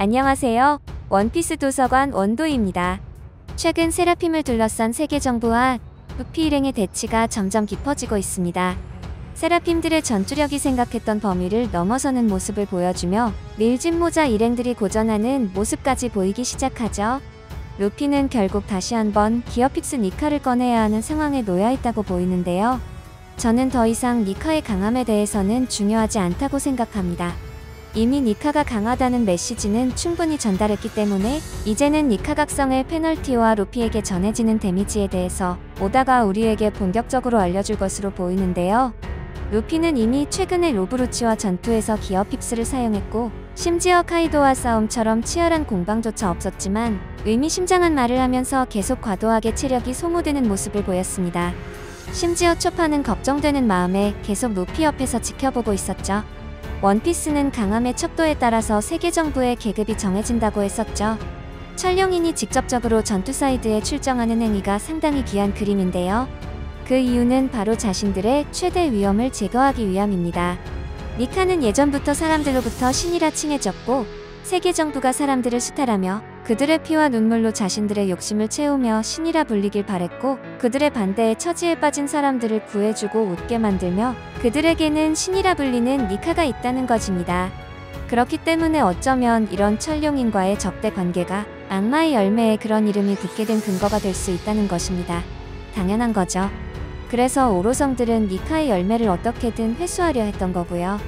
안녕하세요. 원피스 도서관 원도입니다. 최근 세라핌을 둘러싼 세계 정부와 루피 일행의 대치가 점점 깊어지고 있습니다. 세라핌들의 전투력이 생각했던 범위를 넘어서는 모습을 보여주며 밀짚 모자 일행들이 고전하는 모습까지 보이기 시작하죠. 루피는 결국 다시 한번 기어픽스 니카를 꺼내야 하는 상황에 놓여 있다고 보이는데요. 저는 더 이상 니카의 강함에 대해서는 중요하지 않다고 생각합니다. 이미 니카가 강하다는 메시지는 충분히 전달했기 때문에 이제는 니카 각성의 페널티와 루피에게 전해지는 데미지에 대해서 오다가 우리에게 본격적으로 알려줄 것으로 보이는데요. 루피는 이미 최근에 로브루치와 전투에서 기어픽스를 사용했고 심지어 카이도와 싸움처럼 치열한 공방조차 없었지만 의미심장한 말을 하면서 계속 과도하게 체력이 소모되는 모습을 보였습니다. 심지어 초파는 걱정되는 마음에 계속 루피 옆에서 지켜보고 있었죠. 원피스는 강함의 척도에 따라서 세계 정부의 계급이 정해진다고 했었죠. 촬영인이 직접적으로 전투 사이드에 출정하는 행위가 상당히 귀한 그림인데요. 그 이유는 바로 자신들의 최대 위험을 제거하기 위함입니다. 니카는 예전부터 사람들로부터 신이라 칭해졌고 세계 정부가 사람들을 수탈하며 그들의 피와 눈물로 자신들의 욕심을 채우며 신이라 불리길 바랬고 그들의 반대에 처지에 빠진 사람들을 구해주고 웃게 만들며 그들에게는 신이라 불리는 니카가 있다는 것입니다. 그렇기 때문에 어쩌면 이런 천룡인과의 적대 관계가 악마의 열매에 그런 이름이 붙게 된 근거가 될 수 있다는 것입니다. 당연한 거죠. 그래서 오로성들은 니카의 열매를 어떻게든 회수하려 했던 거고요.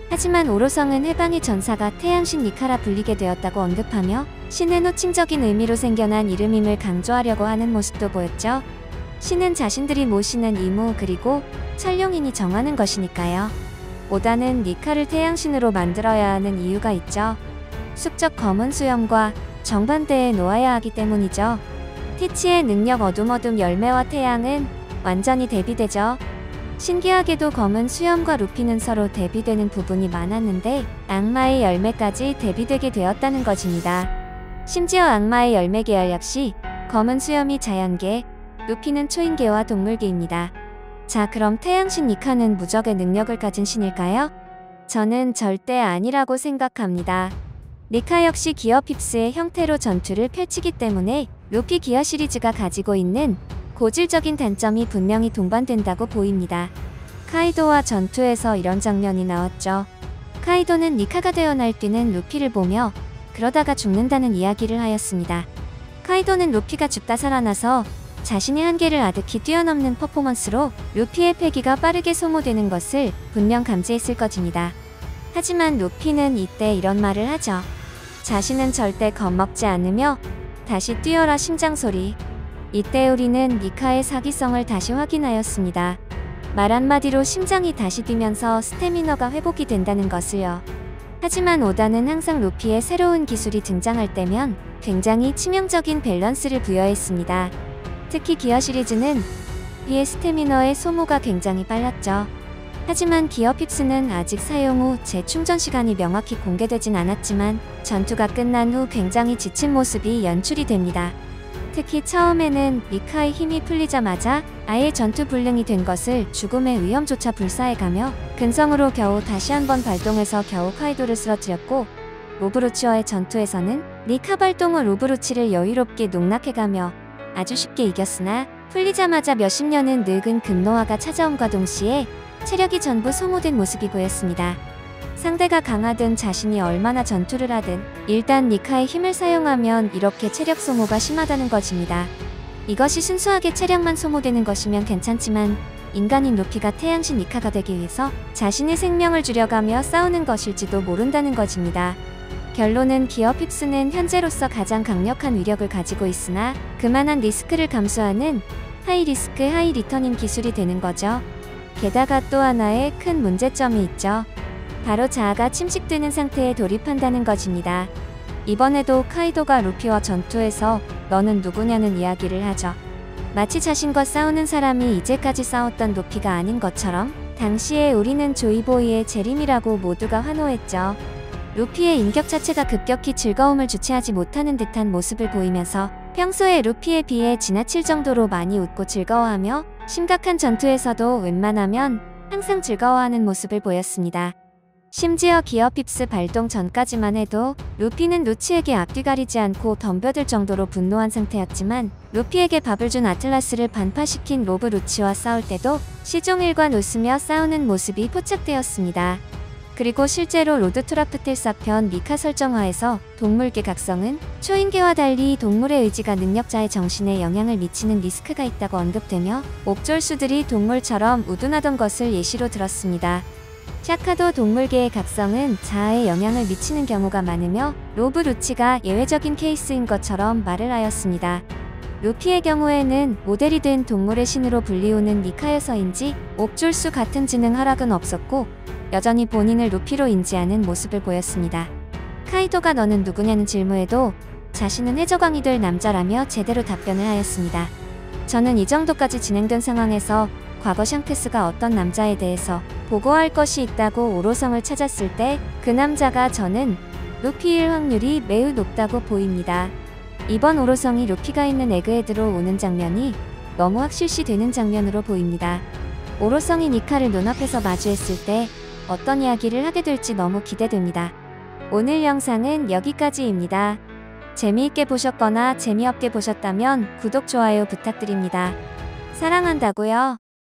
하지만 오로성은 해방의 전사가 태양신 니카라 불리게 되었다고 언급하며 신은 호칭적인 의미로 생겨난 이름임을 강조하려고 하는 모습도 보였죠. 신은 자신들이 모시는 이무 그리고 천룡인이 정하는 것이니까요. 오다는 니카를 태양신으로 만들어야 하는 이유가 있죠. 숙적 검은 수염과 정반대에 놓아야 하기 때문이죠. 티치의 능력 어둠 열매와 태양은 완전히 대비되죠. 신기하게도 검은 수염과 루피는 서로 대비되는 부분이 많았는데 악마의 열매까지 대비되게 되었다는 것입니다. 심지어 악마의 열매 계열 역시 검은 수염이 자연계, 루피는 초인계와 동물계입니다. 자, 그럼 태양신 니카는 무적의 능력을 가진 신일까요? 저는 절대 아니라고 생각합니다. 니카 역시 기어픽스의 형태로 전투를 펼치기 때문에 루피 기어 시리즈가 가지고 있는 고질적인 단점이 분명히 동반된다고 보입니다. 카이도와 전투에서 이런 장면이 나왔죠. 카이도는 니카가 되어 날뛰는 루피를 보며 그러다가 죽는다는 이야기를 하였습니다. 카이도는 루피가 죽다 살아나서 자신의 한계를 아득히 뛰어넘는 퍼포먼스로 루피의 패기가 빠르게 소모되는 것을 분명 감지했을 것입니다. 하지만 루피는 이때 이런 말을 하죠. 자신은 절대 겁먹지 않으며 다시 뛰어라 심장소리. 이때 우리는 니카의 사기성을 다시 확인하였습니다. 말 한마디로 심장이 다시 뛰면서 스태미너가 회복이 된다는 것을요. 하지만 오다는 항상 루피의 새로운 기술이 등장할 때면 굉장히 치명적인 밸런스를 부여했습니다. 특히 기어 시리즈는 루피의 스태미너의 소모가 굉장히 빨랐죠. 하지만 기어픽스는 아직 사용 후 재충전 시간이 명확히 공개되진 않았지만 전투가 끝난 후 굉장히 지친 모습이 연출이 됩니다. 특히 처음에는 니카의 힘이 풀리자마자 아예 전투 불능이 된 것을 죽음의 위험조차 불사해가며 근성으로 겨우 다시 한번 발동해서 겨우 카이도를 쓰러뜨렸고 로브루치와의 전투에서는 니카 발동 후 로브루치를 여유롭게 농락해가며 아주 쉽게 이겼으나 풀리자마자 몇십 년은 늙은 금노아가 찾아옴과 동시에 체력이 전부 소모된 모습이 보였습니다. 상대가 강하든 자신이 얼마나 전투를 하든 일단 니카의 힘을 사용하면 이렇게 체력 소모가 심하다는 것입니다. 이것이 순수하게 체력만 소모되는 것이면 괜찮지만 인간인 루피가 태양신 니카가 되기 위해서 자신의 생명을 줄여가며 싸우는 것일지도 모른다는 것입니다. 결론은 기어픽스는 현재로서 가장 강력한 위력을 가지고 있으나 그만한 리스크를 감수하는 하이리스크 하이리턴인 기술이 되는 거죠. 게다가 또 하나의 큰 문제점이 있죠. 바로 자아가 침식되는 상태에 돌입한다는 것입니다. 이번에도 카이도가 루피와 전투에서 너는 누구냐는 이야기를 하죠. 마치 자신과 싸우는 사람이 이제까지 싸웠던 루피가 아닌 것처럼 당시에 우리는 조이보이의 재림이라고 모두가 환호했죠. 루피의 인격 자체가 급격히 즐거움을 주체하지 못하는 듯한 모습을 보이면서 평소에 루피에 비해 지나칠 정도로 많이 웃고 즐거워하며 심각한 전투에서도 웬만하면 항상 즐거워하는 모습을 보였습니다. 심지어 기어 핍스 발동 전까지만 해도 루피는 루치에게 앞뒤 가리지 않고 덤벼들 정도로 분노한 상태였지만 루피에게 밥을 준 아틀라스를 반파시킨 로브 루치와 싸울 때도 시종일관 웃으며 싸우는 모습이 포착되었습니다. 그리고 실제로 로드 투라프틸사 편 미카 설정화에서 동물계 각성은 초인계와 달리 동물의 의지가 능력자의 정신에 영향을 미치는 리스크가 있다고 언급되며 옥졸수들이 동물처럼 우둔하던 것을 예시로 들었습니다. 샤카도 동물계의 각성은 자아에 영향을 미치는 경우가 많으며 로브 루치가 예외적인 케이스인 것처럼 말을 하였습니다. 루피의 경우에는 모델이 된 동물의 신으로 불리우는 미카여서인지 옥졸수 같은 지능 하락은 없었고 여전히 본인을 루피로 인지하는 모습을 보였습니다. 카이도가 너는 누구냐는 질문에도 자신은 해적왕이 될 남자라며 제대로 답변을 하였습니다. 저는 이 정도까지 진행된 상황에서 과거 샹크스가 어떤 남자에 대해서 보고할 것이 있다고 오로성을 찾았을 때 그 남자가 저는 루피일 확률이 매우 높다고 보입니다. 이번 오로성이 루피가 있는 에그헤드로 오는 장면이 너무 확실시되는 장면으로 보입니다. 오로성이 니카를 눈앞에서 마주했을 때 어떤 이야기를 하게 될지 너무 기대됩니다. 오늘 영상은 여기까지입니다. 재미있게 보셨거나 재미없게 보셨다면 구독, 좋아요 부탁드립니다. 사랑한다고요.